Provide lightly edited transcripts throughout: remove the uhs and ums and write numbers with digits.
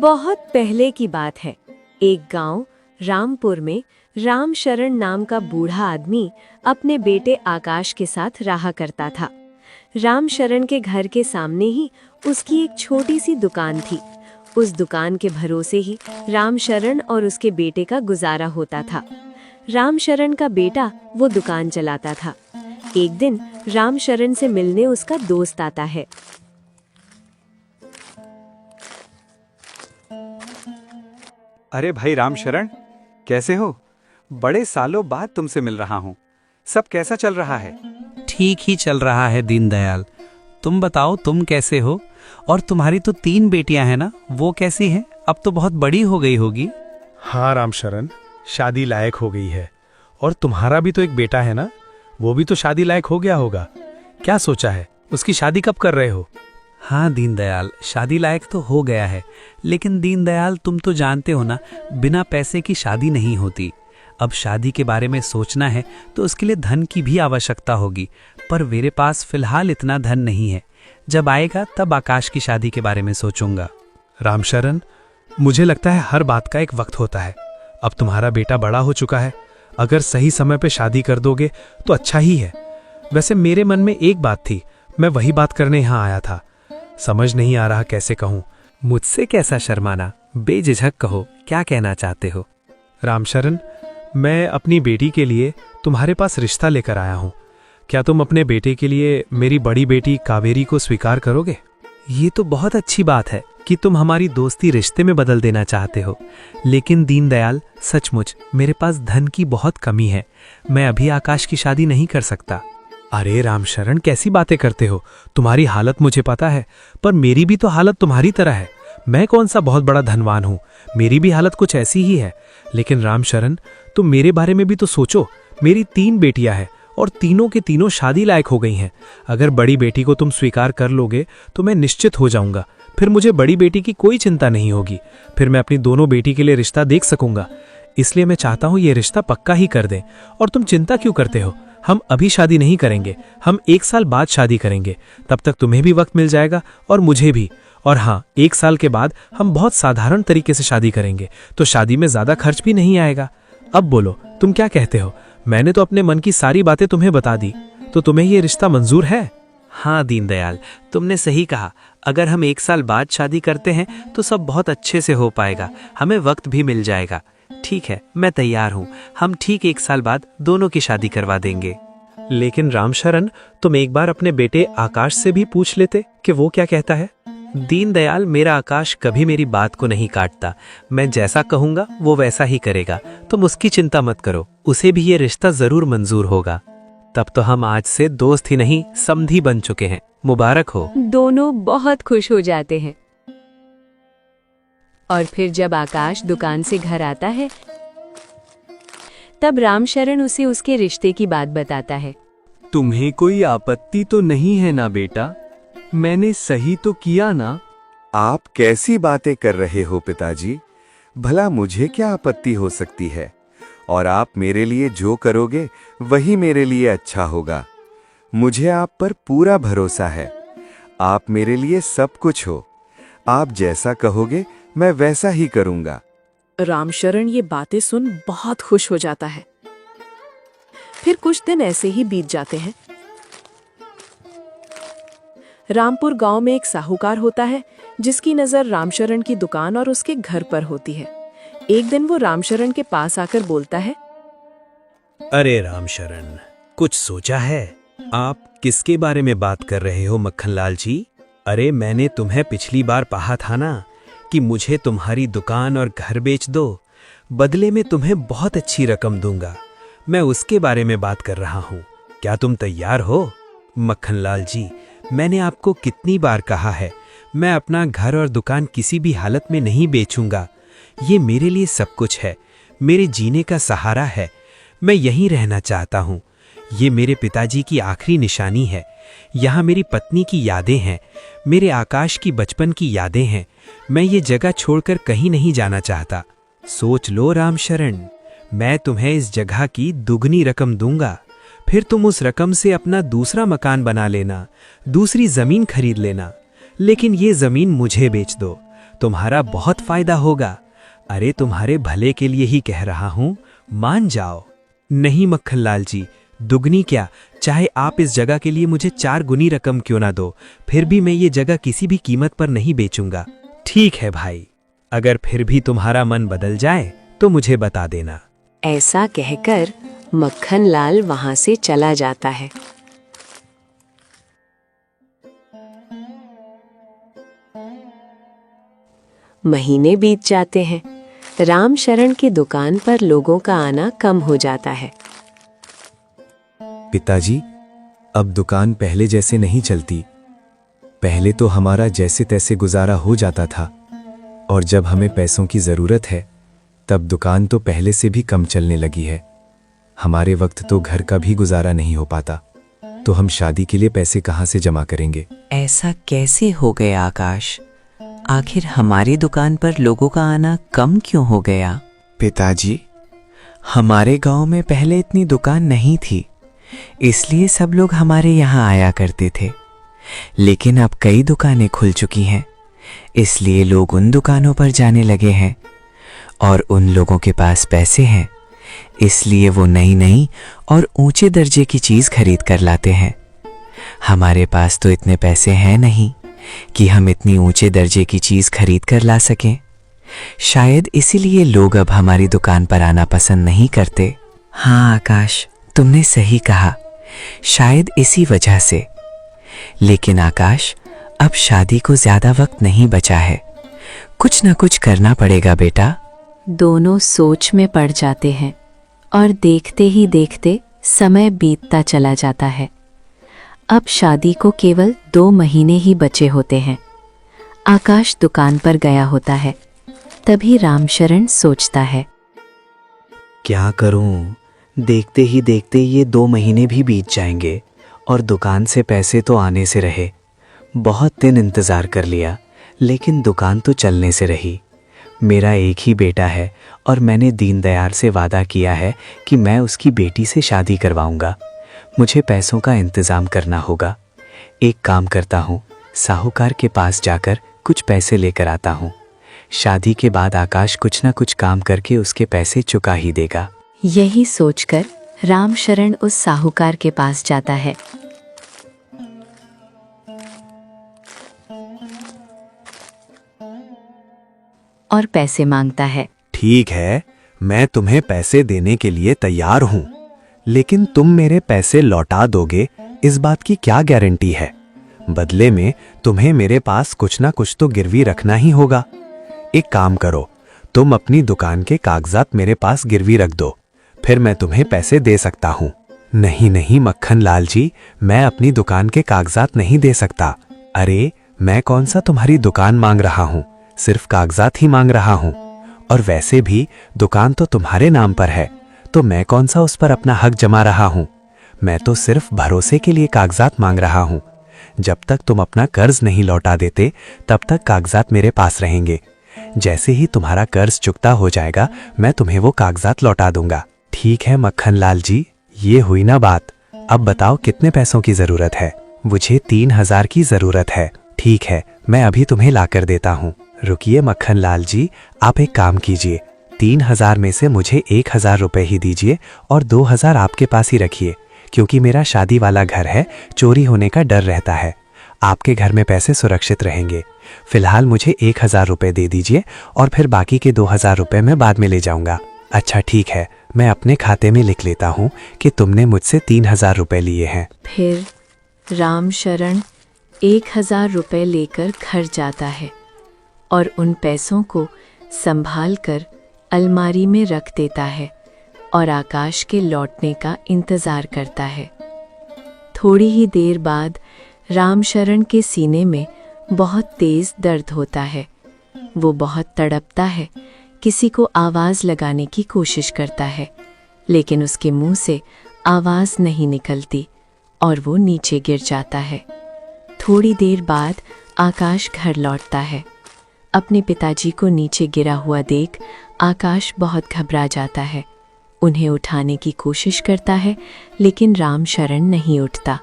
बहुत पहले की बात है। एक गांव रामपुर में रामशरण नाम का बूढ़ा आदमी अपने बेटे आकाश के साथ रहा करता था। रामशरण के घर के सामने ही उसकी एक छोटी सी दुकान थी। उस दुकान के भरोसे ही रामशरण और उसके बेटे का गुजारा होता था। रामशरण का बेटा वो दुकान चलाता था। एक दिन रामशरण से मिलने उसका दोस्त आता है। अरे भाई रामशरण, कैसे हो? बड़े सालों बाद तुमसे मिल रहा हूँ। सब कैसा चल रहा है? ठीक ही चल रहा है दीनदयाल। तुम बताओ, तुम कैसे हो? और तुम्हारी तो 3 बेटियां हैं ना, वो कैसी हैं? अब तो बहुत बड़ी हो गई होगी। हाँ रामशरण, शादी लायक हो गई है। और तुम्हारा भी तो एक बेटा है ना, वो भी तो शादी लायक हो गया होगा। क्या सोचा है, उसकी शादी कब कर रहे हो? हाँ दीनदयाल, शादी लायक तो हो गया है, लेकिन दीनदयाल तुम तो जानते हो ना, बिना पैसे की शादी नहीं होती। अब शादी के बारे में सोचना है तो उसके लिए धन की भी आवश्यकता होगी, पर मेरे पास फिलहाल इतना धन नहीं है। जब आएगा तब आकाश की शादी के बारे में सोचूंगा। रामशरण, मुझे लगता है हर बात का एक वक्त होता है। अब तुम्हारा बेटा बड़ा हो चुका है, अगर सही समय पे शादी कर दोगे तो अच्छा ही है। वैसे मेरे मन में एक बात थी, मैं वही बात करने यहाँ आया था। समझ नहीं आ रहा कैसे कहूँ। मुझसे कैसा शर्माना, बेझिझक कहो, क्या कहना चाहते हो? रामशरण, मैं अपनी बेटी के लिए तुम्हारे पास रिश्ता लेकर आया हूँ। क्या तुम अपने बेटे के लिए मेरी बड़ी बेटी कावेरी को स्वीकार करोगे? ये तो बहुत अच्छी बात है कि तुम हमारी दोस्ती रिश्ते में बदल देना चाहते हो, लेकिन दीनदयाल सचमुच मेरे पास धन की बहुत कमी है। मैं अभी आकाश की शादी नहीं कर सकता। अरे रामशरण, कैसी बातें करते हो? तुम्हारी हालत मुझे पता है, पर मेरी भी तो हालत तुम्हारी तरह है। मैं कौन सा बहुत बड़ा धनवान हूँ, मेरी भी हालत कुछ ऐसी ही है। लेकिन रामशरण, तुम मेरे बारे में भी तो सोचो। मेरी 3 बेटियां हैं और तीनों के तीनों शादी लायक हो गई हैं। अगर बड़ी बेटी को तुम स्वीकार कर लोगे तो मैं निश्चित हो जाऊंगा। फिर मुझे बड़ी बेटी की कोई चिंता नहीं होगी। फिर मैं अपनी दोनों बेटी के लिए रिश्ता देख सकूंगा। इसलिए मैं चाहता हूँ ये रिश्ता पक्का ही कर दें। और तुम चिंता क्यों करते हो? हम अभी शादी नहीं करेंगे, हम 1 साल बाद शादी करेंगे। तब तक तुम्हें भी वक्त मिल जाएगा और मुझे भी। और हाँ, 1 साल के बाद हम बहुत साधारण तरीके से शादी करेंगे, तो शादी में ज्यादा खर्च भी नहीं आएगा। अब बोलो, तुम क्या कहते हो? मैंने तो अपने मन की सारी बातें तुम्हें बता दी, तो तुम्हें ये रिश्ता मंजूर है? हाँ दीनदयाल, तुमने सही कहा। अगर हम 1 साल बाद शादी करते हैं तो सब बहुत अच्छे से हो पाएगा, हमें वक्त भी मिल जाएगा। ठीक है, मैं तैयार हूँ। हम ठीक 1 साल बाद दोनों की शादी करवा देंगे। लेकिन रामशरण, तुम एक बार अपने बेटे आकाश से भी पूछ लेते कि वो क्या कहता है। दीनदयाल, मेरा आकाश कभी मेरी बात को नहीं काटता। मैं जैसा कहूंगा वो वैसा ही करेगा। तुम उसकी चिंता मत करो, उसे भी ये रिश्ता जरूर मंजूर होगा। तब तो हम आज से दोस्त ही नहीं, समधी बन चुके हैं। मुबारक हो। दोनों बहुत खुश हो जाते हैं। और फिर जब आकाश दुकान से घर आता है, तब रामशरण उसे उसके रिश्ते की बात बताता है। तुम्हें कोई आपत्ति तो नहीं है ना बेटा? मैंने सही तो किया ना? आप कैसी बातें कर रहे हो पिताजी? भला मुझे क्या आपत्ति हो सकती है? और आप मेरे लिए जो करोगे वही मेरे लिए अच्छा होगा। मुझे आप पर पूरा भरोसा है। आप मेरे लिए सब कुछ हो। आप जैसा कहोगे मैं वैसा ही करूंगा। रामशरण ये बातें सुन बहुत खुश हो जाता है। फिर कुछ दिन ऐसे ही बीत जाते हैं। रामपुर गांव में एक साहूकार होता है जिसकी नजर रामशरण की दुकान और उसके घर पर होती है। एक दिन वो रामशरण के पास आकर बोलता है, अरे रामशरण, कुछ सोचा है? आप किसके बारे में बात कर रहे हो मक्खनलाल जी? अरे मैंने तुम्हें पिछली बार कहा था ना कि मुझे तुम्हारी दुकान और घर बेच दो, बदले में तुम्हें बहुत अच्छी रकम दूंगा। मैं उसके बारे में बात कर रहा हूँ। क्या तुम तैयार हो? मक्खनलाल जी, मैंने आपको कितनी बार कहा है, मैं अपना घर और दुकान किसी भी हालत में नहीं बेचूंगा। ये मेरे लिए सब कुछ है, मेरे जीने का सहारा है। मैं यहीं रहना चाहता हूँ। ये मेरे पिताजी की आखिरी निशानी है। यहाँ मेरी पत्नी की यादें हैं, मेरे आकाश की बचपन की यादें हैं। मैं ये जगह छोड़कर कहीं नहीं जाना चाहता। सोच लो रामशरण, मैं तुम्हें इस जगह की दुगनी रकम दूंगा। फिर तुम उस रकम से अपना दूसरा मकान बना लेना, दूसरी जमीन खरीद लेना। लेकिन ये जमीन मुझे बेच दो, तुम्हारा बहुत फायदा होगा। अरे तुम्हारे भले के लिए ही कह रहा हूँ, मान जाओ। नहीं मक्खनलाल जी, दुगनी क्या, चाहे आप इस जगह के लिए मुझे 4 गुनी रकम क्यों ना दो, फिर भी मैं ये जगह किसी भी कीमत पर नहीं बेचूंगा। ठीक है भाई, अगर फिर भी तुम्हारा मन बदल जाए तो मुझे बता देना। ऐसा कहकर मक्खनलाल वहां से चला जाता है। महीने बीत जाते हैं। रामशरण की दुकान पर लोगों का आना कम हो जाता है। पिताजी, अब दुकान पहले जैसे नहीं चलती। पहले तो हमारा जैसे तैसे गुजारा हो जाता था, और जब हमें पैसों की ज़रूरत है तब दुकान तो पहले से भी कम चलने लगी है। हमारे वक्त तो घर का भी गुजारा नहीं हो पाता, तो हम शादी के लिए पैसे कहाँ से जमा करेंगे? ऐसा कैसे हो गया आकाश? आखिर हमारी दुकान पर लोगों का आना कम क्यों हो गया? पिताजी, हमारे गांव में पहले इतनी दुकान नहीं थी, इसलिए सब लोग हमारे यहाँ आया करते थे। लेकिन अब कई दुकानें खुल चुकी हैं, इसलिए लोग उन दुकानों पर जाने लगे हैं, और उन लोगों के पास पैसे हैं, इसलिए वो नई नई और ऊंचे दर्जे की चीज़ खरीद कर लाते हैं। हमारे पास तो इतने पैसे हैं नहीं कि हम इतनी ऊंचे दर्जे की चीज़ खरीद कर ला सकें। शायद इसीलिए लोग अब हमारी दुकान पर आना पसंद नहीं करते। हाँ आकाश, तुमने सही कहा, शायद इसी वजह से। लेकिन आकाश, अब शादी को ज़्यादा वक्त नहीं बचा है, कुछ ना कुछ करना पड़ेगा बेटा। दोनों सोच में पड़ जाते हैं और देखते ही देखते समय बीतता चला जाता है। अब शादी को केवल 2 महीने ही बचे होते हैं। आकाश दुकान पर गया होता है। तभी रामशरण सोचता है, क्या करूं? देखते ही देखते ये 2 महीने भी बीत जाएंगे और दुकान से पैसे तो आने से रहे। बहुत दिन इंतज़ार कर लिया, लेकिन दुकान तो चलने से रही। मेरा एक ही बेटा है और मैंने दीनदयाल से वादा किया है कि मैं उसकी बेटी से शादी करवाऊंगा। मुझे पैसों का इंतज़ाम करना होगा। एक काम करता हूँ, साहूकार के पास जाकर कुछ पैसे लेकर आता हूँ। शादी के बाद आकाश कुछ ना कुछ काम करके उसके पैसे चुका ही देगा। यही सोचकर रामशरण उस साहूकार के पास जाता है। और पैसे मांगता है। ठीक है, मैं तुम्हें पैसे देने के लिए तैयार हूँ, लेकिन तुम मेरे पैसे लौटा दोगे, इस बात की क्या गारंटी है? बदले में तुम्हें मेरे पास कुछ ना कुछ तो गिरवी रखना ही होगा। एक काम करो, तुम अपनी दुकान के कागजात मेरे पास गिरवी रख दो, फिर मैं तुम्हें पैसे दे सकता हूँ। नहीं नहीं मक्खनलाल जी, मैं अपनी दुकान के कागजात नहीं दे सकता। अरे मैं कौन सा तुम्हारी दुकान मांग रहा हूँ, सिर्फ कागजात ही मांग रहा हूँ। और वैसे भी दुकान तो तुम्हारे नाम पर है, तो मैं कौन सा उस पर अपना हक जमा रहा हूँ। मैं तो सिर्फ भरोसे के लिए कागजात मांग रहा हूँ। जब तक तुम अपना कर्ज नहीं लौटा देते, तब तक कागजात मेरे पास रहेंगे। जैसे ही तुम्हारा कर्ज चुकता हो जाएगा, मैं तुम्हें वो कागजात लौटा दूंगा। ठीक है मक्खनलाल जी, ये हुई ना बात। अब बताओ कितने पैसों की जरूरत है? मुझे 3000 की जरूरत है। ठीक है, मैं अभी तुम्हें लाकर देता हूँ। रुकिए मक्खनलाल जी, आप एक काम कीजिए, 3000 में से मुझे 1000 रुपए ही दीजिए और 2000 आपके पास ही रखिए, क्योंकि मेरा शादी वाला घर है, चोरी होने का डर रहता है। आपके घर में पैसे सुरक्षित रहेंगे। फिलहाल मुझे 1000 रुपए दे दीजिए और फिर बाकी के 2000 रुपए मैं बाद में ले जाऊंगा। अच्छा ठीक है, मैं अपने खाते में लिख लेता हूँ कि तुमने मुझसे 3000 रुपए लिए हैं। फिर रामशरण 1000 रुपए लेकर घर जाता है और उन पैसों को संभाल कर अलमारी में रख देता है और आकाश के लौटने का इंतज़ार करता है। थोड़ी ही देर बाद रामशरण के सीने में बहुत तेज़ दर्द होता है। वो बहुत तड़पता है, किसी को आवाज़ लगाने की कोशिश करता है, लेकिन उसके मुंह से आवाज़ नहीं निकलती और वो नीचे गिर जाता है। थोड़ी देर बाद आकाश घर लौटता है। अपने पिताजी को नीचे गिरा हुआ देख आकाश बहुत घबरा जाता है। उन्हें उठाने की कोशिश करता है, लेकिन रामशरण नहीं उठता।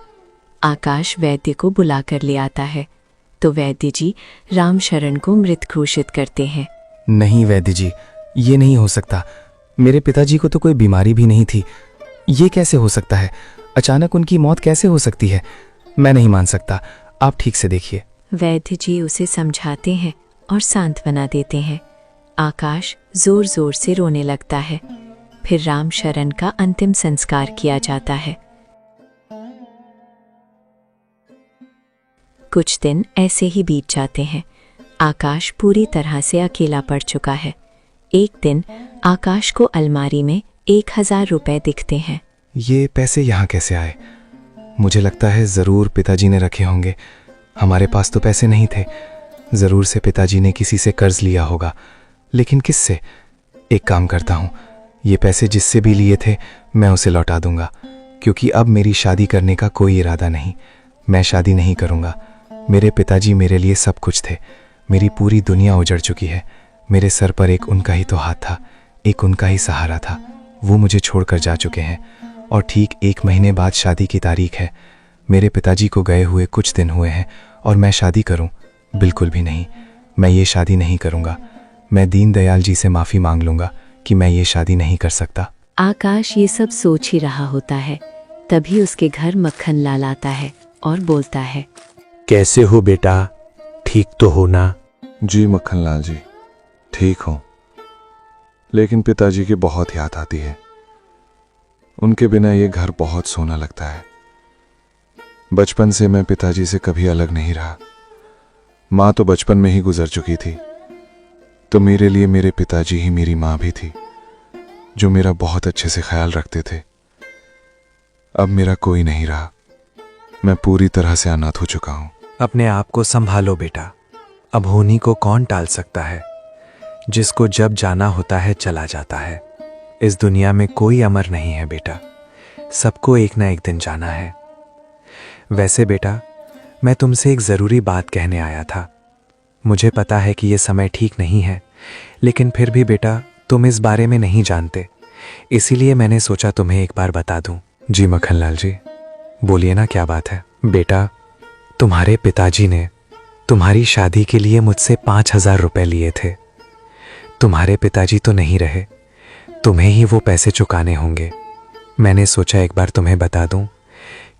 आकाश वैद्य को बुलाकर ले आता है। तो वैद्य जी रामशरण को मृत घोषित करते हैं। नहीं वैद्य जी, ये नहीं हो सकता। मेरे पिताजी को तो कोई बीमारी भी नहीं थी। ये कैसे हो सकता है? अचानक उनकी मौत कैसे हो सकती है? मैं नहीं मान सकता। आप ठीक से देखिए। वैद्य जी उसे समझाते हैं और सांत्वना देते हैं। आकाश जोर जोर से रोने लगता है। फिर रामशरण का अंतिम संस्कार किया जाता है। कुछ दिन ऐसे ही बीत जाते हैं। आकाश पूरी तरह से अकेला पड़ चुका है। एक दिन आकाश को अलमारी में 1000 रुपए दिखते हैं। ये पैसे यहाँ कैसे आए? मुझे लगता है ज़रूर पिताजी ने रखे होंगे। हमारे पास तो पैसे नहीं थे। ज़रूर से पिताजी ने किसी से कर्ज लिया होगा। लेकिन किससे? एक काम करता हूँ, ये पैसे जिससे भी लिए थे मैं उसे लौटा दूंगा, क्योंकि अब मेरी शादी करने का कोई इरादा नहीं। मैं शादी नहीं करूँगा। मेरे पिताजी मेरे लिए सब कुछ थे। मेरी पूरी दुनिया उजड़ चुकी है। मेरे सर पर एक उनका ही तो हाथ था, एक उनका ही सहारा था। वो मुझे छोड़कर जा चुके हैं और ठीक 1 महीने बाद शादी की तारीख है। मेरे पिताजी को गए हुए कुछ दिन हुए हैं और मैं शादी करूं? बिल्कुल भी नहीं। मैं ये शादी नहीं करूंगा। मैं दीनदयाल जी से माफ़ी मांग लूंगा कि मैं ये शादी नहीं कर सकता। आकाश ये सब सोच ही रहा होता है। तभी उसके घर मक्खन लाल आता है और बोलता है, कैसे हो बेटा, ठीक तो हो ना? जी मक्खनलाल जी, ठीक हूँ, लेकिन पिताजी की बहुत याद आती है। उनके बिना ये घर बहुत सोना लगता है। बचपन से मैं पिताजी से कभी अलग नहीं रहा। माँ तो बचपन में ही गुजर चुकी थी, तो मेरे लिए मेरे पिताजी ही मेरी माँ भी थी, जो मेरा बहुत अच्छे से ख्याल रखते थे। अब मेरा कोई नहीं रहा। मैं पूरी तरह से अनाथ हो चुका हूँ। अपने आप को संभालो बेटा। अब होनी को कौन टाल सकता है? जिसको जब जाना होता है चला जाता है। इस दुनिया में कोई अमर नहीं है बेटा। सबको एक ना एक दिन जाना है। वैसे बेटा, मैं तुमसे एक ज़रूरी बात कहने आया था। मुझे पता है कि ये समय ठीक नहीं है, लेकिन फिर भी बेटा तुम इस बारे में नहीं जानते, इसीलिए मैंने सोचा तुम्हें एक बार बता दूं। जी मक्खनलाल जी, बोलिए ना, क्या बात है? बेटा, तुम्हारे पिताजी ने तुम्हारी शादी के लिए मुझसे 5000 रुपए लिए थे। तुम्हारे पिताजी तो नहीं रहे, तुम्हें ही वो पैसे चुकाने होंगे। मैंने सोचा एक बार तुम्हें बता दूं,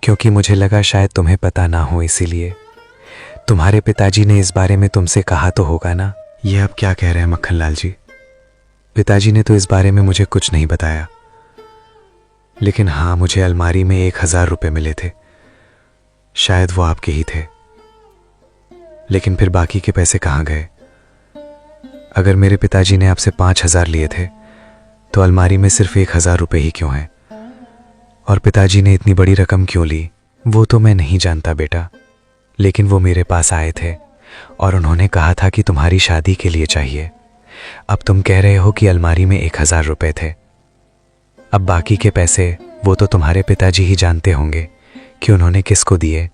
क्योंकि मुझे लगा शायद तुम्हें पता ना हो, इसीलिए। तुम्हारे पिताजी ने इस बारे में तुमसे कहा तो होगा ना? ये अब क्या कह रहे हैं मक्खनलाल जी? पिताजी ने तो इस बारे में मुझे कुछ नहीं बताया, लेकिन हाँ, मुझे अलमारी में 1000 रुपए मिले थे। शायद वो आपके ही थे। लेकिन फिर बाकी के पैसे कहाँ गए? अगर मेरे पिताजी ने आपसे 5000 लिए थे, तो अलमारी में सिर्फ 1000 रुपए ही क्यों हैं? और पिताजी ने इतनी बड़ी रकम क्यों ली, वो तो मैं नहीं जानता बेटा। लेकिन वो मेरे पास आए थे और उन्होंने कहा था कि तुम्हारी शादी के लिए चाहिए। अब तुम कह रहे हो कि अलमारी में 1000 रुपए थे। अब बाकी के पैसे वो तो तुम्हारे पिताजी ही जानते होंगे कि उन्होंने किसको दिए।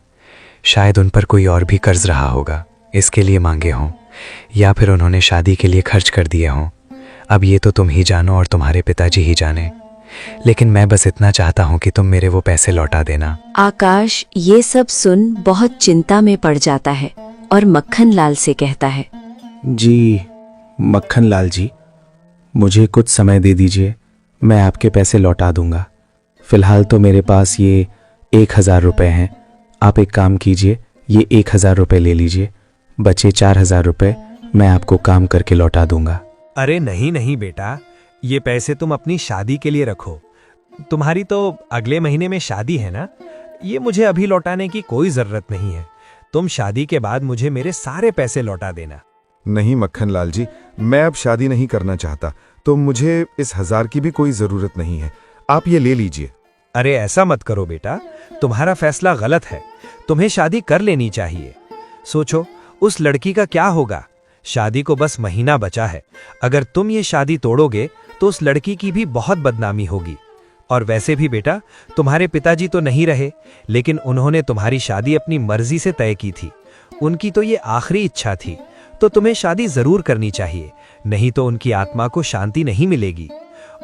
शायद उन पर कोई और भी कर्ज रहा होगा, इसके लिए मांगे हों, या फिर उन्होंने शादी के लिए खर्च कर दिए हों। अब ये तो तुम ही जानो और तुम्हारे पिताजी ही जाने। लेकिन मैं बस इतना चाहता हूं कि तुम मेरे वो पैसे लौटा देना। आकाश ये सब सुन बहुत चिंता में पड़ जाता है और मक्खनलाल से कहता है, जी मक्खनलाल जी, मुझे कुछ समय दे दीजिए, मैं आपके पैसे लौटा दूंगा। फिलहाल तो मेरे पास ये 1000 रुपए हैं। आप एक काम कीजिए, ये 1000 रुपए ले लीजिए, बचे 4000 रुपए मैं आपको काम करके लौटा दूंगा। अरे नहीं नहीं बेटा, ये पैसे तुम अपनी शादी के लिए रखो। तुम्हारी तो अगले महीने में शादी है ना, ये मुझे अभी लौटाने की कोई जरूरत नहीं है। तुम शादी के बाद मुझे मेरे सारे पैसे लौटा देना। नहीं मक्खनलाल जी, मैं अब शादी नहीं करना चाहता, तो मुझे इस 1000 की भी कोई जरूरत नहीं है। आप ये ले लीजिए। अरे ऐसा मत करो बेटा, तुम्हारा फैसला गलत है। तुम्हें शादी कर लेनी चाहिए। सोचो उस लड़की का क्या होगा। शादी को बस महीना बचा है। अगर तुम ये शादी तोड़ोगे तो उस लड़की की भी बहुत बदनामी होगी। और वैसे भी बेटा, तुम्हारे पिताजी तो नहीं रहे, लेकिन उन्होंने तुम्हारी शादी अपनी मर्जी से तय की थी। उनकी तो ये आखिरी इच्छा थी, तो तुम्हें शादी जरूर करनी चाहिए, नहीं तो उनकी आत्मा को शांति नहीं मिलेगी।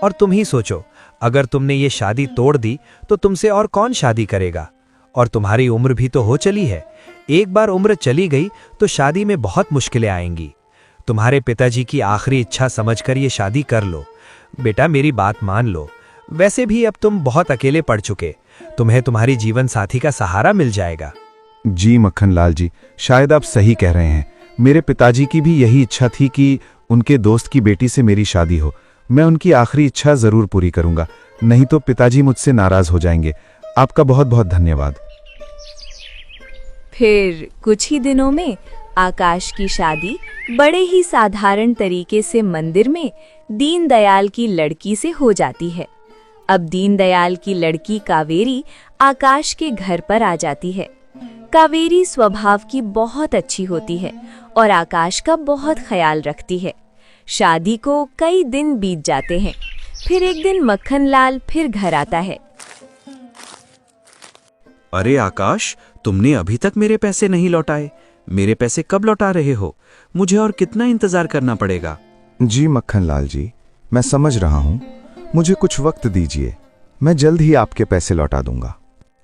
और तुम ही सोचो, अगर तुमने ये शादी तोड़ दी तो तुमसे और कौन शादी करेगा? और तुम्हारी उम्र भी तो हो चली है। एक बार उम्र चली गई तो शादी में बहुत मुश्किलें आएंगी। तुम्हारे पिताजी की आखिरी इच्छा समझकर ये शादी कर लो। बेटा मेरी बात मान लो। वैसे भी अब तुम बहुत अकेले पड़ चुके, तुम्हें तुम्हारी जीवन साथी का सहारा मिल जाएगा। जी मक्खनलाल जी, शायद आप सही कह रहे हैं। मेरे पिताजी की भी यही इच्छा थी कि उनके दोस्त की बेटी से मेरी शादी हो। मैं उनकी आखिरी इच्छा जरूर पूरी करूंगा, नहीं तो पिताजी मुझसे नाराज हो जाएंगे। आपका बहुत बहुत धन्यवाद। फिर कुछ ही दिनों में आकाश की शादी बड़े ही साधारण तरीके से मंदिर में दीनदयाल की लड़की से हो जाती है। अब दीनदयाल की लड़की कावेरी आकाश के घर पर आ जाती है। कावेरी स्वभाव की बहुत अच्छी होती है और आकाश का बहुत ख्याल रखती है। शादी को कई दिन बीत जाते हैं। फिर एक दिन मक्खनलाल फिर घर आता है। अरे आकाश, तुमने अभी तक मेरे पैसे नहीं लौटाए। मेरे पैसे कब लौटा रहे हो? मुझे और कितना इंतजार करना पड़ेगा? जी मक्खनलाल जी, मैं समझ रहा हूँ। मुझे कुछ वक्त दीजिए, मैं जल्द ही आपके पैसे लौटा दूंगा।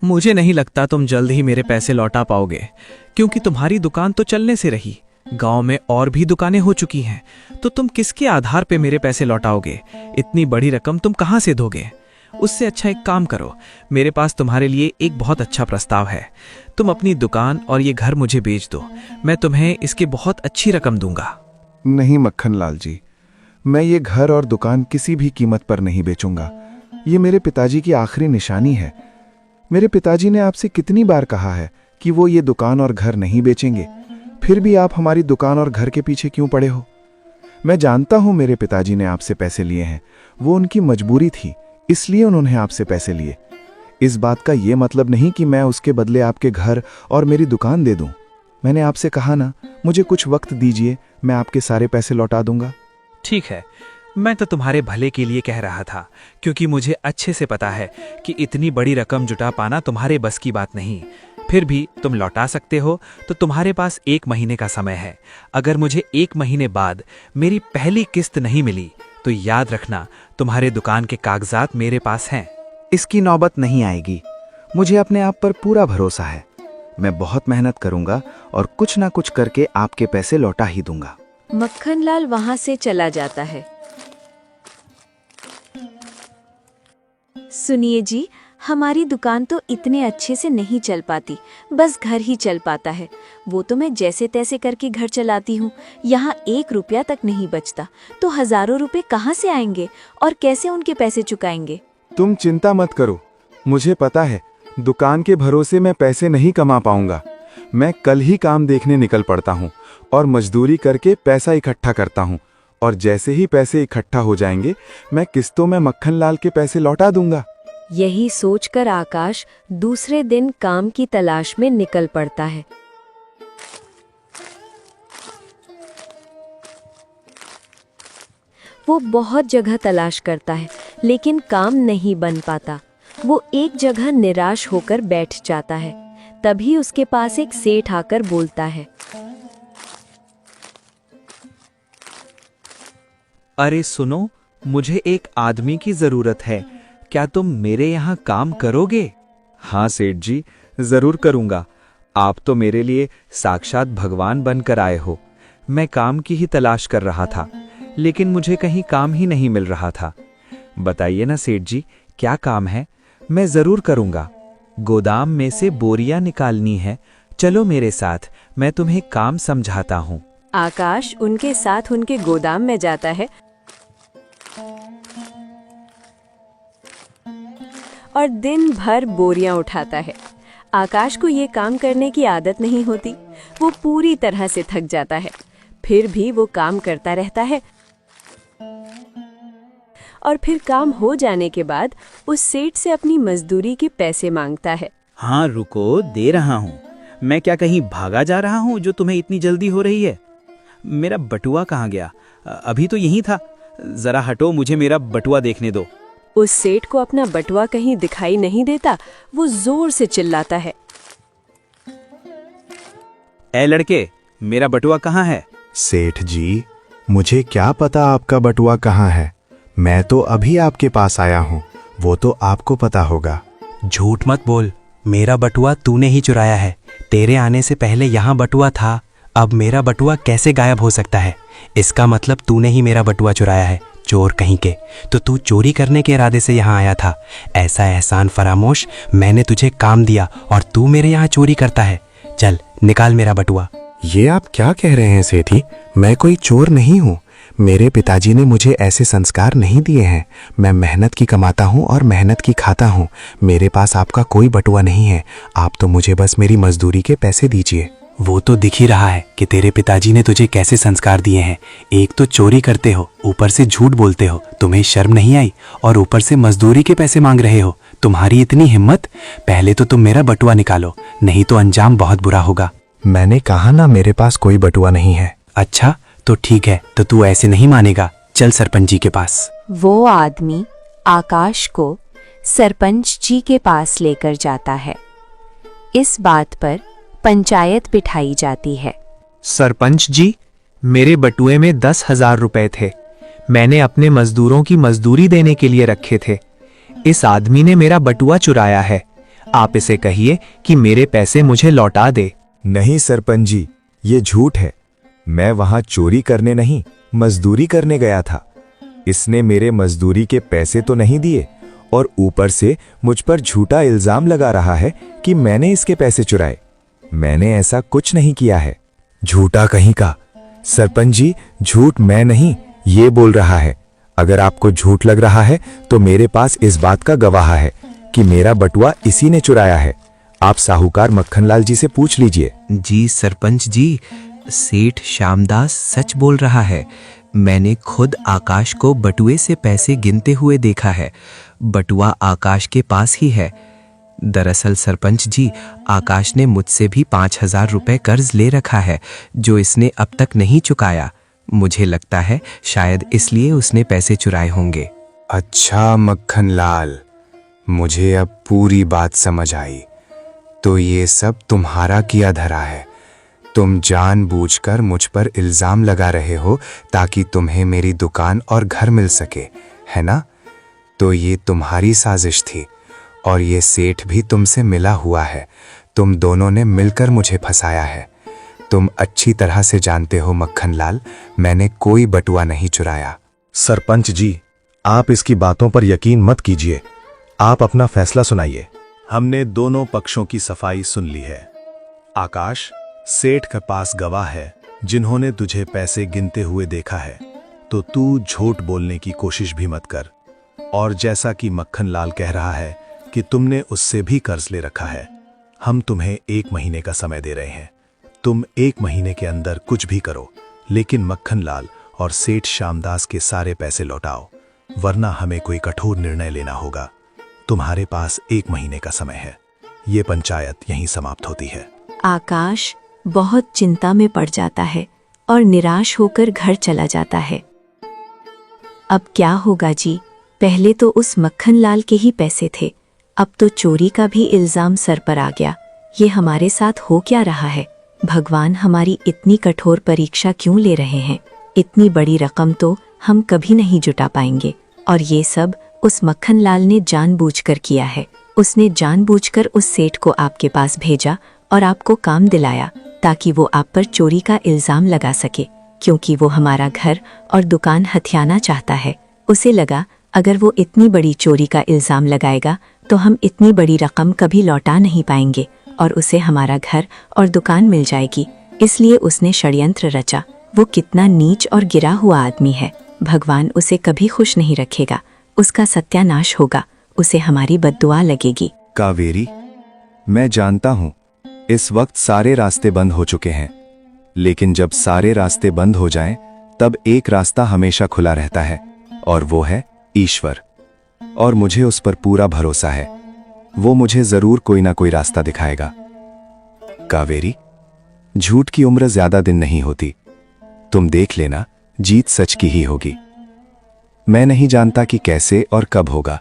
मुझे नहीं लगता तुम जल्द ही मेरे पैसे लौटा पाओगे, क्योंकि तुम्हारी दुकान तो चलने से रही। गांव में और भी दुकानें हो चुकी हैं, तो तुम किसके आधार पे मेरे पैसे लौटाओगे? इतनी बड़ी रकम तुम कहां से दोगे? उससे अच्छा एक काम करो, मेरे पास तुम्हारे लिए एक बहुत अच्छा प्रस्ताव है। तुम अपनी दुकान और ये घर मुझे बेच दो, मैं तुम्हें इसकी बहुत अच्छी रकम दूंगा। नहीं मक्खनलाल जी, मैं ये घर और दुकान किसी भी कीमत पर नहीं बेचूंगा। ये मेरे पिताजी की आखिरी निशानी है। मेरे पिताजी ने आपसे कितनी बार कहा है कि वो ये दुकान और घर नहीं बेचेंगे, फिर भी आप हमारी दुकान और घर के पीछे क्यों पड़े हो? मैं जानता हूं मेरे पिताजी ने आपसे पैसे लिए हैं, वो उनकी मजबूरी थी, इसलिए उन्होंने आपसे पैसे लिए। इस बात का ये मतलब नहीं कि मैं उसके बदले आपके घर और मेरी दुकान दे दूं। मैंने आपसे कहा ना, मुझे कुछ वक्त दीजिए, मैं आपके सारे पैसे लौटा दूंगा। ठीक है, मैं तो तुम्हारे भले के लिए कह रहा था, क्योंकि मुझे अच्छे से पता है कि इतनी बड़ी रकम जुटा पाना तुम्हारे बस की बात नहीं। फिर भी तुम लौटा सकते हो तो तुम्हारे पास 1 महीने का समय है। अगर मुझे 1 महीने बाद मेरी पहली किस्त नहीं मिली तो याद रखना, तुम्हारे दुकान के कागजात मेरे पास हैं। इसकी नौबत नहीं आएगी। मुझे अपने आप पर पूरा भरोसा है। मैं बहुत मेहनत करूंगा और कुछ ना कुछ करके आपके पैसे लौटा ही दूंगा। मक्खनलाल वहां से चला जाता है। सुनिए जी, हमारी दुकान तो इतने अच्छे से नहीं चल पाती, बस घर ही चल पाता है। वो तो मैं जैसे तैसे करके घर चलाती हूँ। यहाँ 1 रुपया तक नहीं बचता, तो हजारों रुपए कहाँ से आएंगे और कैसे उनके पैसे चुकाएंगे? तुम चिंता मत करो, मुझे पता है दुकान के भरोसे मैं पैसे नहीं कमा पाऊंगा। मैं कल ही काम देखने निकल पड़ता हूँ और मजदूरी करके पैसा इकट्ठा करता हूँ, और जैसे ही पैसे इकट्ठा हो जाएंगे मैं किस्तों में मक्खनलाल के पैसे लौटा दूंगा। यही सोचकर आकाश दूसरे दिन काम की तलाश में निकल पड़ता है। वो बहुत जगह तलाश करता है, लेकिन काम नहीं बन पाता। वो एक जगह निराश होकर बैठ जाता है। तभी उसके पास एक सेठ आकर बोलता है, अरे सुनो, मुझे एक आदमी की जरूरत है। क्या तुम मेरे यहाँ काम करोगे? हाँ सेठ जी, जरूर करूँगा। आप तो मेरे लिए साक्षात भगवान बनकर आए हो। मैं काम की ही तलाश कर रहा था, लेकिन मुझे कहीं काम ही नहीं मिल रहा था। बताइए ना सेठ जी, क्या काम है? मैं जरूर करूँगा। गोदाम में से बोरियां निकालनी है, चलो मेरे साथ, मैं तुम्हें काम समझाता हूँ। आकाश उनके साथ उनके गोदाम में जाता है और दिन भर बोरियां उठाता है। आकाश को ये काम करने की आदत नहीं होती। वो पूरी तरह से थक जाता है, फिर भी वो काम करता रहता है। और फिर काम हो जाने के बाद उस सेठ से अपनी मजदूरी के पैसे मांगता है। हाँ रुको, दे रहा हूँ। मैं क्या कहीं भागा जा रहा हूँ जो तुम्हें इतनी जल्दी हो रही है? मेरा बटुआ कहाँ गया? अभी तो यहीं था। जरा हटो, मुझे मेरा बटुआ देखने दो। उस सेठ को अपना बटुआ कहीं दिखाई नहीं देता। वो जोर से चिल्लाता है, ए लड़के, मेरा बटुआ कहाँ है? सेठ जी, मुझे क्या पता आपका बटुआ कहाँ है? मैं तो अभी आपके पास आया हूँ, वो तो आपको पता होगा। झूठ मत बोल, मेरा बटुआ तूने ही चुराया है। तेरे आने से पहले यहाँ बटुआ था, अब मेरा बटुआ कैसे गायब हो सकता है? इसका मतलब तूने ही मेरा बटुआ चुराया है, चोर कहीं के। तो तू चोरी करने के इरादे से यहाँ आया था। ऐसा एहसान फरामोश, मैंने तुझे काम दिया और तू मेरे यहाँ चोरी करता है। चल निकाल मेरा बटुआ। ये आप क्या कह रहे हैं सेठी? मैं कोई चोर नहीं हूँ। मेरे पिताजी ने मुझे ऐसे संस्कार नहीं दिए हैं। मैं मेहनत की कमाता हूँ और मेहनत की खाता हूँ। मेरे पास आपका कोई बटुआ नहीं है। आप तो मुझे बस मेरी मजदूरी के पैसे दीजिए। वो तो दिख ही रहा है कि तेरे पिताजी ने तुझे कैसे संस्कार दिए हैं। एक तो चोरी करते हो, ऊपर से झूठ बोलते हो, तुम्हें शर्म नहीं आई? और ऊपर से मजदूरी के पैसे मांग रहे हो। तुम्हारी इतनी हिम्मत? पहले तो तुम मेरा बटुआ निकालो, नहीं तो अंजाम बहुत बुरा होगा। मैंने कहा ना मेरे पास कोई बटुआ नहीं है। अच्छा तो ठीक है, तो तू ऐसे नहीं मानेगा। चल सरपंच जी के पास। वो आदमी आकाश को सरपंच जी के पास लेकर जाता है। इस बात पर पंचायत बिठाई जाती है। सरपंच जी, मेरे बटुए में 10,000 रुपए थे। मैंने अपने मजदूरों की मजदूरी देने के लिए रखे थे। इस आदमी ने मेरा बटुआ चुराया है। आप इसे कहिए कि मेरे पैसे मुझे लौटा दे। नहीं सरपंच जी, ये झूठ है। मैं वहां चोरी करने नहीं, मजदूरी करने गया था। इसने मेरे मजदूरी के पैसे तो नहीं दिए और ऊपर से मुझ पर झूठा इल्जाम लगा रहा है कि मैंने इसके पैसे चुराए। मैंने ऐसा कुछ नहीं किया है। झूठा कहीं का। सरपंच जी, झूठ मैं नहीं, ये बोल रहा है। अगर आपको झूठ लग रहा है तो मेरे पास इस बात का गवाह है कि मेरा बटुआ इसी ने चुराया है। आप साहूकार मक्खनलाल जी से पूछ लीजिए। जी सरपंच जी, सेठ श्यामदास सच बोल रहा है। मैंने खुद आकाश को बटुए से पैसे गिनते हुए देखा है। बटुआ आकाश के पास ही है। दरअसल सरपंच जी, आकाश ने मुझसे भी 5,000 रुपए कर्ज ले रखा है, जो इसने अब तक नहीं चुकाया। मुझे लगता है शायद इसलिए उसने पैसे चुराए होंगे। अच्छा मक्खनलाल, मुझे अब पूरी बात समझ आई। तो ये सब तुम्हारा किया धरा है। तुम जानबूझकर मुझ पर इल्जाम लगा रहे हो ताकि तुम्हें मेरी दुकान और घर मिल सके, है ना? तो ये तुम्हारी साजिश थी और ये सेठ भी तुमसे मिला हुआ है। तुम दोनों ने मिलकर मुझे फंसाया है। तुम अच्छी तरह से जानते हो मक्खनलाल, मैंने कोई बटुआ नहीं चुराया। सरपंच जी, आप इसकी बातों पर यकीन मत कीजिए। आप अपना फैसला सुनाइए। हमने दोनों पक्षों की सफाई सुन ली है। आकाश, सेठ के पास गवाह है जिन्होंने तुझे पैसे गिनते हुए देखा है, तो तू झूठ बोलने की कोशिश भी मत कर। और जैसा कि मक्खनलाल कह रहा है कि तुमने उससे भी कर्ज ले रखा है, हम तुम्हें 1 महीने का समय दे रहे हैं। तुम 1 महीने के अंदर कुछ भी करो, लेकिन मक्खनलाल और सेठ श्यामदास के सारे पैसे लौटाओ, वरना हमें कोई कठोर निर्णय लेना होगा। तुम्हारे पास 1 महीने का समय है। ये पंचायत यहीं समाप्त होती है। आकाश बहुत चिंता में पड़ जाता है और निराश होकर घर चला जाता है। अब क्या होगा जी? पहले तो उस मक्खनलाल के ही पैसे थे, अब तो चोरी का भी इल्जाम सर पर आ गया। ये हमारे साथ हो क्या रहा है? भगवान हमारी इतनी कठोर परीक्षा क्यों ले रहे हैं? इतनी बड़ी रकम तो हम कभी नहीं जुटा पाएंगे। और ये सब उस मक्खनलाल ने जानबूझकर किया है। उसने जानबूझकर उस सेठ को आपके पास भेजा और आपको काम दिलाया ताकि वो आप पर चोरी का इल्जाम लगा सके, क्योंकि वो हमारा घर और दुकान हथियाना चाहता है। उसे लगा अगर वो इतनी बड़ी चोरी का इल्जाम लगाएगा तो हम इतनी बड़ी रकम कभी लौटा नहीं पाएंगे और उसे हमारा घर और दुकान मिल जाएगी। इसलिए उसने षड्यंत्र रचा। वो कितना नीच और गिरा हुआ आदमी है। भगवान उसे कभी खुश नहीं रखेगा। उसका सत्यानाश होगा। उसे हमारी बद्दुआ लगेगी। कावेरी, मैं जानता हूं इस वक्त सारे रास्ते बंद हो चुके हैं, लेकिन जब सारे रास्ते बंद हो जाएं, तब एक रास्ता हमेशा खुला रहता है और वो है ईश्वर। और मुझे उस पर पूरा भरोसा है। वो मुझे जरूर कोई ना कोई रास्ता दिखाएगा। कावेरी, झूठ की उम्र ज्यादा दिन नहीं होती। तुम देख लेना, जीत सच की ही होगी। मैं नहीं जानता कि कैसे और कब होगा,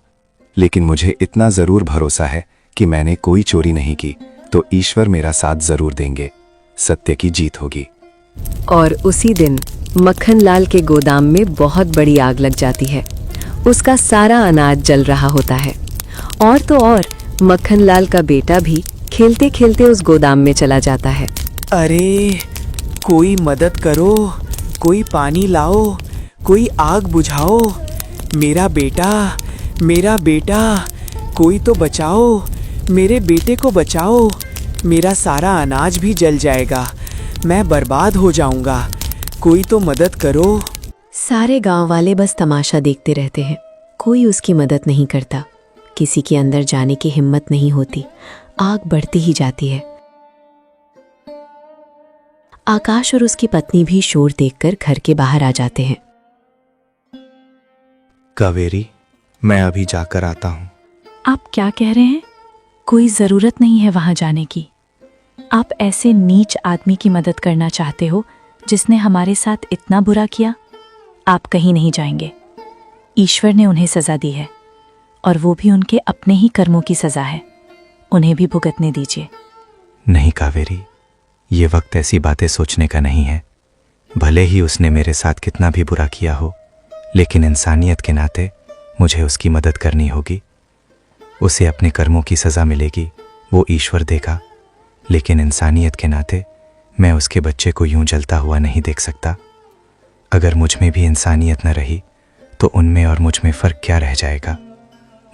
लेकिन मुझे इतना जरूर भरोसा है कि मैंने कोई चोरी नहीं की, तो ईश्वर मेरा साथ जरूर देंगे। सत्य की जीत होगी। और उसी दिन मक्खनलाल के गोदाम में बहुत बड़ी आग लग जाती है। उसका सारा अनाज जल रहा होता है। और तो और मक्खनलाल का बेटा भी खेलते खेलते उस गोदाम में चला जाता है। अरे कोई मदद करो, कोई पानी लाओ, कोई आग बुझाओ। मेरा बेटा, कोई तो बचाओ, मेरे बेटे को बचाओ। मेरा सारा अनाज भी जल जाएगा, मैं बर्बाद हो जाऊंगा। कोई तो मदद करो। सारे गांव वाले बस तमाशा देखते रहते हैं। कोई उसकी मदद नहीं करता। किसी के अंदर जाने की हिम्मत नहीं होती। आग बढ़ती ही जाती है। आकाश और उसकी पत्नी भी शोर देखकर घर के बाहर आ जाते हैं। कावेरी, मैं अभी जाकर आता हूँ। आप क्या कह रहे हैं? कोई जरूरत नहीं है वहां जाने की। आप ऐसे नीच आदमी की मदद करना चाहते हो जिसने हमारे साथ इतना बुरा किया? आप कहीं नहीं जाएंगे। ईश्वर ने उन्हें सजा दी है और वो भी उनके अपने ही कर्मों की सजा है। उन्हें भी भुगतने दीजिए। नहीं कावेरी, ये वक्त ऐसी बातें सोचने का नहीं है। भले ही उसने मेरे साथ कितना भी बुरा किया हो, लेकिन इंसानियत के नाते मुझे उसकी मदद करनी होगी। उसे अपने कर्मों की सज़ा मिलेगी, वो ईश्वर देगा। लेकिन इंसानियत के नाते मैं उसके बच्चे को यूं जलता हुआ नहीं देख सकता। अगर मुझ में भी इंसानियत न रही तो उनमें और मुझ में फ़र्क क्या रह जाएगा?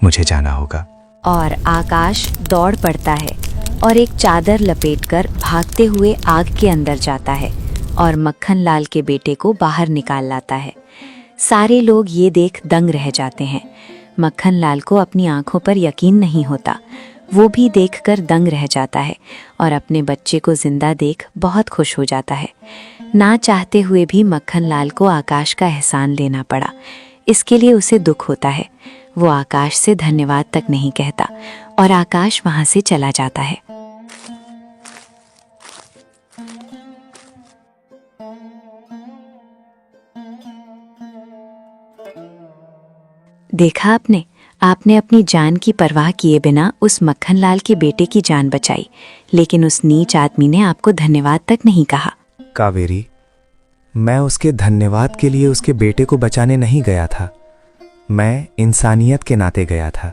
मुझे जाना होगा। और आकाश दौड़ पड़ता है और एक चादर लपेटकर भागते हुए आग के अंदर जाता है और मक्खन लाल के बेटे को बाहर निकाल लाता है। सारे लोग ये देख दंग रह जाते हैं। मक्खन लाल को अपनी आंखों पर यकीन नहीं होता। वो भी देखकर दंग रह जाता है और अपने बच्चे को जिंदा देख बहुत खुश हो जाता है। ना चाहते हुए भी मक्खन लाल को आकाश का एहसान लेना पड़ा। इसके लिए उसे दुख होता है। वो आकाश से धन्यवाद तक नहीं कहता और आकाश वहां से चला जाता है। देखा आपने अपनी जान की परवाह किए बिना उस मक्खन लाल के बेटे की जान बचाई, लेकिन उस नीच आदमी ने आपको धन्यवाद तक नहीं कहा। कावेरी, मैं उसके धन्यवाद के लिए उसके बेटे को बचाने नहीं गया था। मैं इंसानियत के नाते गया था।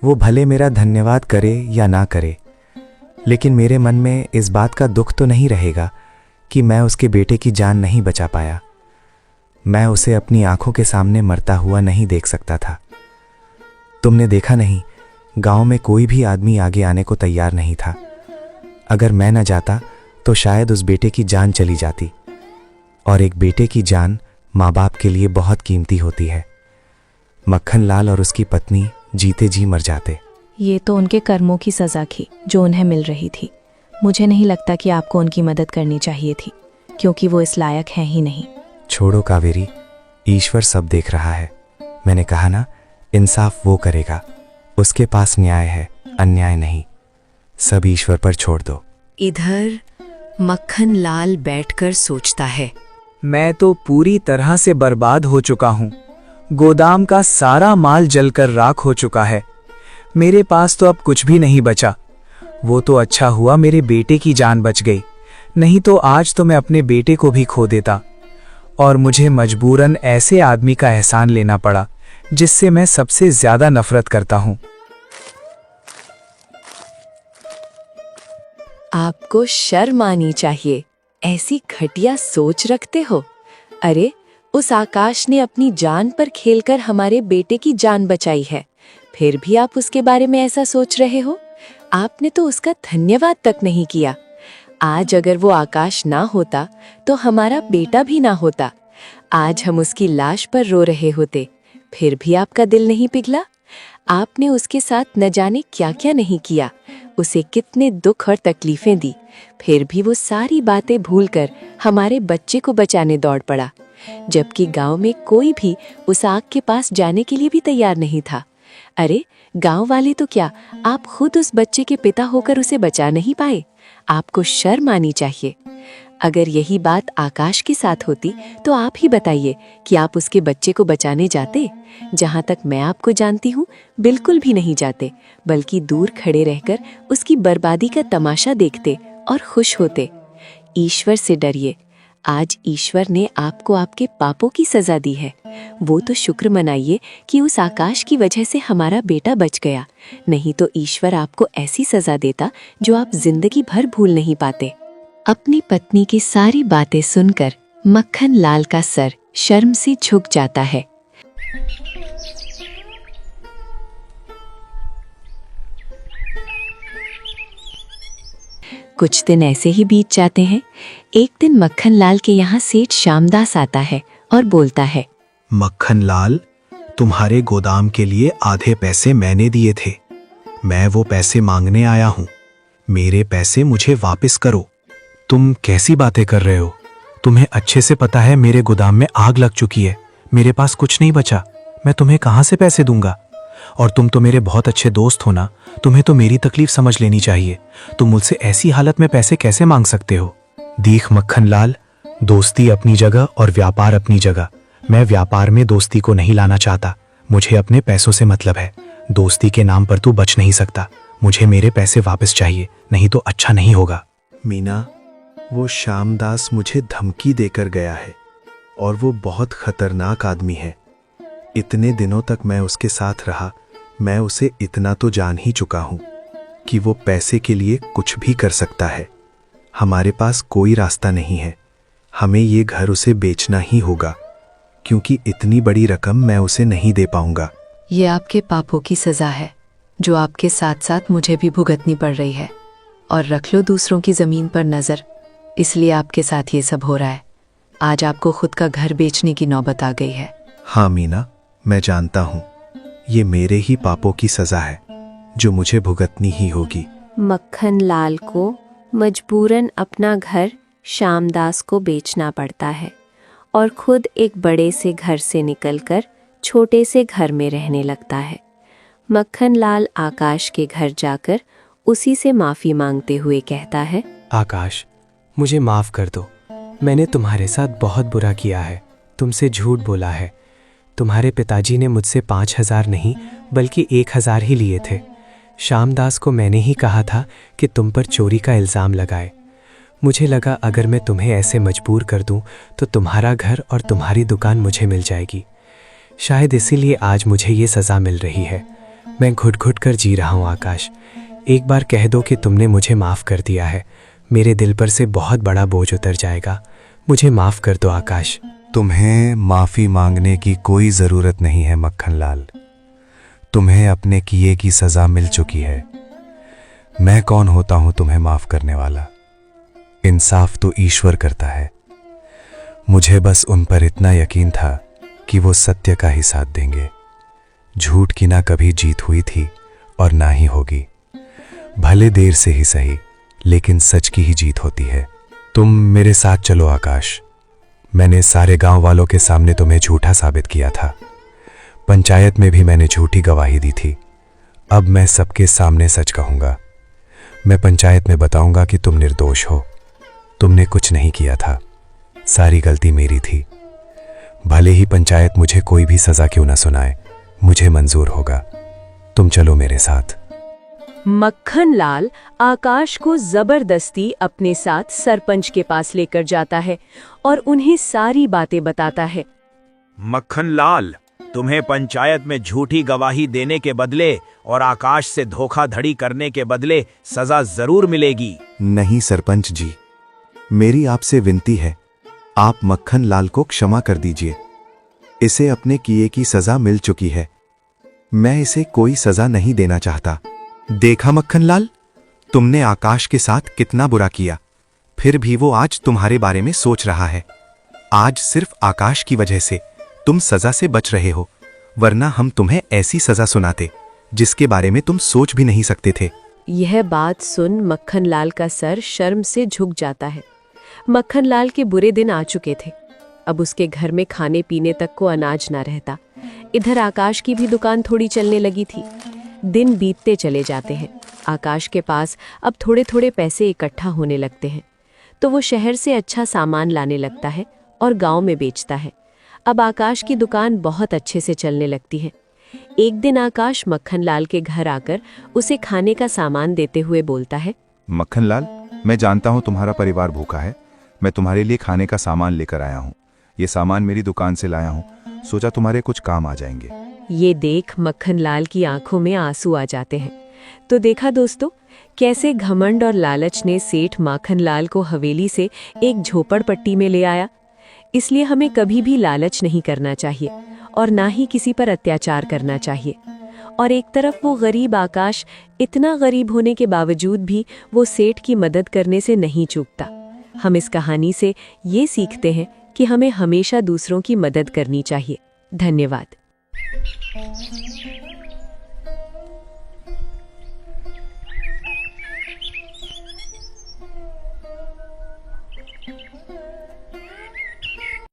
वो भले मेरा धन्यवाद करे या ना करे, लेकिन मेरे मन में इस बात का दुख तो नहीं रहेगा कि मैं उसके बेटे की जान नहीं बचा पाया। मैं उसे अपनी आंखों के सामने मरता हुआ नहीं देख सकता था। तुमने देखा नहीं, गांव में कोई भी आदमी आगे आने को तैयार नहीं था। अगर मैं न जाता तो शायद उस बेटे की जान चली जाती, और एक बेटे की जान माँ बाप के लिए बहुत कीमती होती है। मक्खन लाल और उसकी पत्नी जीते जी मर जाते। ये तो उनके कर्मों की सजा थी जो उन्हें मिल रही थी। मुझे नहीं लगता कि आपको उनकी मदद करनी चाहिए थी, क्योंकि वो इस लायक हैं ही नहीं। छोड़ो कावेरी, ईश्वर सब देख रहा है। मैंने कहा ना, इंसाफ वो करेगा। उसके पास न्याय है, अन्याय नहीं। सब ईश्वर पर छोड़ दो। इधर मक्खन लाल बैठकर सोचता है, मैं तो पूरी तरह से बर्बाद हो चुका हूँ। गोदाम का सारा माल जलकर राख हो चुका है। मेरे पास तो अब कुछ भी नहीं बचा। वो तो अच्छा हुआ मेरे बेटे की जान बच गई, नहीं तो आज तो मैं अपने बेटे को भी खो देता। और मुझे मजबूरन ऐसे आदमी का एहसान लेना पड़ा जिससे मैं सबसे ज्यादा नफरत करता हूँ। आपको शर्म आनी चाहिए। ऐसी घटिया सोच रखते हो। अरे, उस आकाश ने अपनी जान पर खेलकर हमारे बेटे की जान बचाई है, फिर भी आप उसके बारे में ऐसा सोच रहे हो। आपने तो उसका धन्यवाद तक नहीं किया। आज अगर वो आकाश ना होता तो हमारा बेटा भी ना होता। आज हम उसकी लाश पर रो रहे होते, फिर भी आपका दिल नहीं पिघला। आपने उसके साथ न जाने क्या क्या नहीं किया, उसे कितने दुख और तकलीफें दी, फिर भी वो सारी बातें भूलकर हमारे बच्चे को बचाने दौड़ पड़ा, जबकि गांव में कोई भी उस आग के पास जाने के लिए भी तैयार नहीं था। अरे, गांव वाले तो क्या, आप खुद उस बच्चे के पिता होकर उसे बचा नहीं पाए। आपको शर्म आनी चाहिए। अगर यही बात आकाश के साथ होती तो आप ही बताइए कि आप उसके बच्चे को बचाने जाते। जहां तक मैं आपको जानती हूँ, बिल्कुल भी नहीं जाते, बल्कि दूर खड़े रहकर उसकी बर्बादी का तमाशा देखते और खुश होते। ईश्वर से डरिए। आज ईश्वर ने आपको आपके पापों की सजा दी है, वो तो शुक्र मनाइए कि उस आकाश की वजह से हमारा बेटा बच गया, नहीं तो ईश्वर आपको ऐसी सजा देता जो आप जिंदगी भर भूल नहीं पाते। अपनी पत्नी की सारी बातें सुनकर मक्खन लाल का सर शर्म से झुक जाता है। कुछ दिन ऐसे ही बीत जाते हैं। एक दिन मक्खन लाल के यहाँ सेठ श्यामदास आता है और बोलता है, मक्खन लाल, तुम्हारे गोदाम के लिए आधे पैसे मैंने दिए थे। मैं वो पैसे मांगने आया हूँ। मेरे पैसे मुझे वापस करो। तुम कैसी बातें कर रहे हो? तुम्हें अच्छे से पता है मेरे गोदाम में आग लग चुकी है, मेरे पास कुछ नहीं बचा। मैं तुम्हें कहाँ से पैसे दूंगा? और तुम तो मेरे बहुत अच्छे दोस्त हो ना, तुम्हें तो मेरी तकलीफ समझ लेनी चाहिए। तुम मुझसे ऐसी हालत में पैसे कैसे मांग सकते हो? देख मक्खन लाल, दोस्ती अपनी जगह और व्यापार अपनी जगह। मैं व्यापार में दोस्ती को नहीं लाना चाहता। मुझे अपने पैसों से मतलब है। दोस्ती के नाम पर तू बच नहीं सकता। मुझे मेरे पैसे वापस चाहिए, नहीं तो अच्छा नहीं होगा। मीना, वो श्यामदास मुझे धमकी देकर गया है और वो बहुत खतरनाक आदमी है। इतने दिनों तक मैं उसके साथ रहा, मैं उसे इतना तो जान ही चुका हूं कि वो पैसे के लिए कुछ भी कर सकता है। हमारे पास कोई रास्ता नहीं है। हमें ये घर उसे बेचना ही होगा, क्योंकि इतनी बड़ी रकम मैं उसे नहीं दे पाऊंगा। ये आपके पापों की सजा है, जो आपके साथ साथ मुझे भी भुगतनी पड़ रही है। और रख लो दूसरों की जमीन पर नजर, इसलिए आपके साथ ये सब हो रहा है। आज आपको खुद का घर बेचने की नौबत आ गई है। हाँ मीना, मैं जानता हूँ ये मेरे ही पापों की सजा है, जो मुझे भुगतनी ही होगी। मक्खन लाल को मजबूरन अपना घर श्यामदास को बेचना पड़ता है और खुद एक बड़े से घर से निकलकर छोटे से घर में रहने लगता है। मक्खन लाल आकाश के घर जाकर उसी से माफी मांगते हुए कहता है, आकाश, मुझे माफ कर दो। मैंने तुम्हारे साथ बहुत बुरा किया है, तुमसे झूठ बोला है। तुम्हारे पिताजी ने मुझसे 5,000 नहीं बल्कि 1,000 ही लिए थे। श्यामदास को मैंने ही कहा था कि तुम पर चोरी का इल्ज़ाम लगाए। मुझे लगा अगर मैं तुम्हें ऐसे मजबूर कर दूं तो तुम्हारा घर और तुम्हारी दुकान मुझे मिल जाएगी। शायद इसीलिए आज मुझे ये सज़ा मिल रही है। मैं घुट घुट कर जी रहा हूँ आकाश। एक बार कह दो कि तुमने मुझे माफ़ कर दिया है, मेरे दिल पर से बहुत बड़ा बोझ उतर जाएगा। मुझे माफ़ कर दो आकाश। तुम्हें माफी मांगने की कोई जरूरत नहीं है मक्खन लाल। तुम्हें अपने किए की सजा मिल चुकी है। मैं कौन होता हूं तुम्हें माफ करने वाला? इंसाफ तो ईश्वर करता है। मुझे बस उन पर इतना यकीन था कि वो सत्य का ही साथ देंगे। झूठ की ना कभी जीत हुई थी और ना ही होगी। भले देर से ही सही, लेकिन सच की ही जीत होती है। तुम मेरे साथ चलो आकाश। मैंने सारे गांव वालों के सामने तुम्हें झूठा साबित किया था। पंचायत में भी मैंने झूठी गवाही दी थी। अब मैं सबके सामने सच कहूंगा। मैं पंचायत में बताऊंगा कि तुम निर्दोष हो। तुमने कुछ नहीं किया था, सारी गलती मेरी थी। भले ही पंचायत मुझे कोई भी सजा क्यों ना सुनाए, मुझे मंजूर होगा। तुम चलो मेरे साथ। मक्खन लाल आकाश को जबरदस्ती अपने साथ सरपंच के पास लेकर जाता है और उन्हें सारी बातें बताता है। मक्खन लाल, तुम्हें पंचायत में झूठी गवाही देने के बदले और आकाश से धोखाधड़ी करने के बदले सजा जरूर मिलेगी। नहीं सरपंच जी, मेरी आपसे विनती है, आप मक्खन लाल को क्षमा कर दीजिए। इसे अपने किए की सजा मिल चुकी है। मैं इसे कोई सजा नहीं देना चाहता। देखा मक्खन लाल, तुमने आकाश के साथ कितना बुरा किया, फिर भी वो आज तुम्हारे बारे में सोच रहा है। आज सिर्फ आकाश की वजह से तुम सजा से बच रहे हो, वरना हम तुम्हें ऐसी सजा सुनाते जिसके बारे में तुम सोच भी नहीं सकते थे। यह बात सुन मक्खन लाल का सर शर्म से झुक जाता है। मक्खन लाल के बुरे दिन आ चुके थे। अब उसके घर में खाने पीने तक को अनाज ना रहता। इधर आकाश की भी दुकान थोड़ी चलने लगी थी। दिन बीतते चले जाते हैं। आकाश के पास अब थोड़े थोड़े पैसे इकट्ठा होने लगते हैं, तो वो शहर से अच्छा सामान लाने लगता है और गांव में बेचता है। अब आकाश की दुकान बहुत अच्छे से चलने लगती है। एक दिन आकाश मक्खन लाल के घर आकर उसे खाने का सामान देते हुए बोलता है, मक्खन लाल, मैं जानता हूँ तुम्हारा परिवार भूखा है, मैं तुम्हारे लिए खाने का सामान लेकर आया हूँ। ये सामान मेरी दुकान से लाया हूँ, सोचा तुम्हारे कुछ काम आ जाएंगे। ये देख मक्खनलाल की आंखों में आंसू आ जाते हैं। तो देखा दोस्तों, कैसे घमंड और लालच ने सेठ माखनलाल को हवेली से एक झोपड़पट्टी में ले आया। इसलिए हमें कभी भी लालच नहीं करना चाहिए और ना ही किसी पर अत्याचार करना चाहिए। और एक तरफ वो गरीब आकाश, इतना गरीब होने के बावजूद भी वो सेठ की मदद करने से नहीं चूकता। हम इस कहानी से ये सीखते हैं कि हमें हमेशा दूसरों की मदद करनी चाहिए। धन्यवाद।